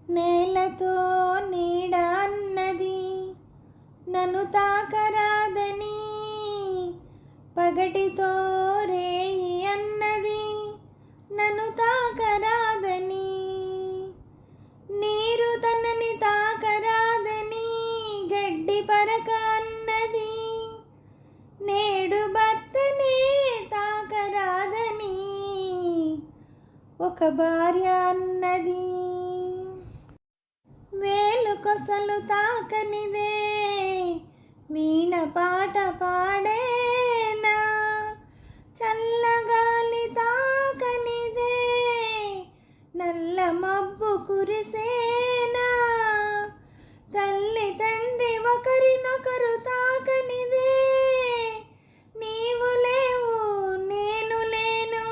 నేలతో నీడ అన్నది నన్ను తాకరాదని, పగటితో రేయి అన్నది నన్ను తాకరాదని, నీరు తనని తాకరాదని గడ్డి పరక అన్నది, నేడు భర్తనే తాకరాదని ఒక భార్య అన్నది. వేలు కొసలు తాకనిదే వీణ పాట పాడేనా, చల్లగాలి తాకనిదే నల్ల మబ్బు కురిసేనా, తల్లి తండ్రి ఒకరినొకరు తాకనిదే నీవు లేవు నేను లేను,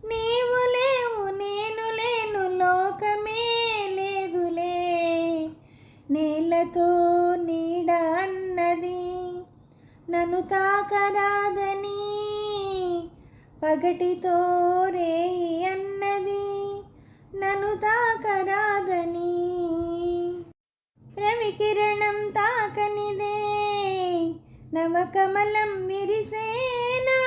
నీవు లేవు నేను లేను, లోకమే లేదులే. నేలతో నీడ అన్నది నన్ను తాకరాదని, పగటితో రేయి అన్నది నన్ను తాకరాదని, రవికిరణం తాకనిదే నవకమలం విరిసేనా,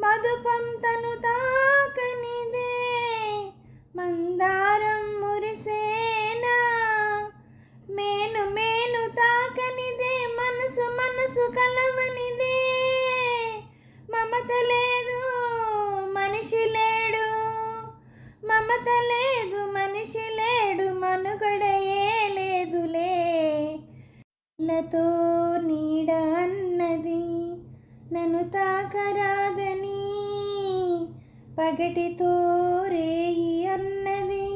మధుపం తను తాకనిదే మందారం మురిసేనా, మేను మేను తాకనిదే మనసు మనసు కలవనిదే, మమత లేదు మనిషి లేడు, మమత లేదు మనిషి లేడు, మనుగడయే లేదులే. నేలతో నీడ అన్నది నన్ను తాకరాదని, పగటితో రేయి అన్నది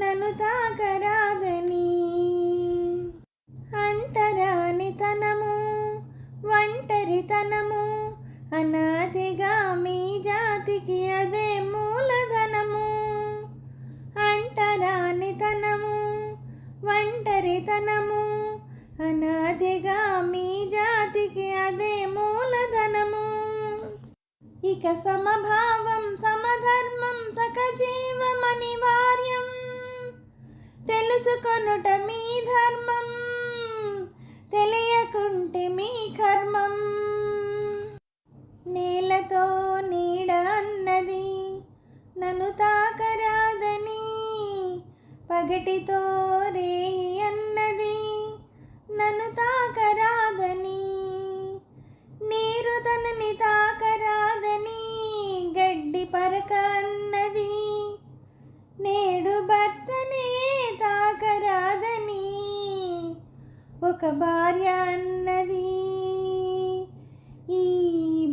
నన్ను తాకరాదని, అంటరాని తనము ఒంటరితనము అనాదిగా మీ జాతికి అదే మూలధనము, అంటరాని తనము ఒంటరితనము అనాదిగా మీ జాతికి అదే మూలధనము, ఇక సమభావం సమధర్మం సకజీవం అనివార్యం, తెలుసుకొనుట మీ ధర్మం తెలియకుంటే మీ కర్మం. నేలతో నీడ అన్నది నన్ను తాకరాదని, పగటితో రేయి అన్నది నన్ను తాకరాదని, నీరు తనని తాకరాదని గడ్డి పరక అన్నది, నేడు భర్తనే తాకరాదని ఒక భార్య అన్నది, ఈ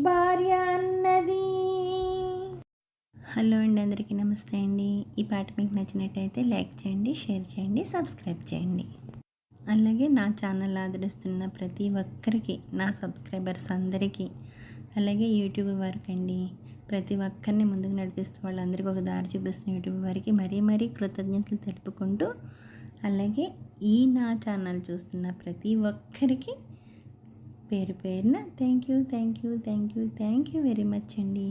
భార్య అన్నది. హలో అండి, అందరికీ నమస్తే అండి. ఈ పాట మీకు నచ్చినట్టయితే లైక్ చేయండి, షేర్ చేయండి, సబ్స్క్రైబ్ చేయండి. అలాగే నా ఛానల్ ఆదరిస్తున్న ప్రతి ఒక్కరికి, నా సబ్స్క్రైబర్స్ అందరికీ, అలాగే యూట్యూబ్ వారికి అండి, ప్రతి ఒక్కరిని ముందుకు నడిపిస్తూ వాళ్ళందరికీ ఒక దారి చూపిస్తున్న యూట్యూబ్ వారికి మరీ కృతజ్ఞతలు తెలుపుకుంటూ, అలాగే ఈ నా ఛానల్ చూస్తున్న ప్రతి ఒక్కరికి పేరు పేరున థ్యాంక్ యూ వెరీ మచ్ అండి.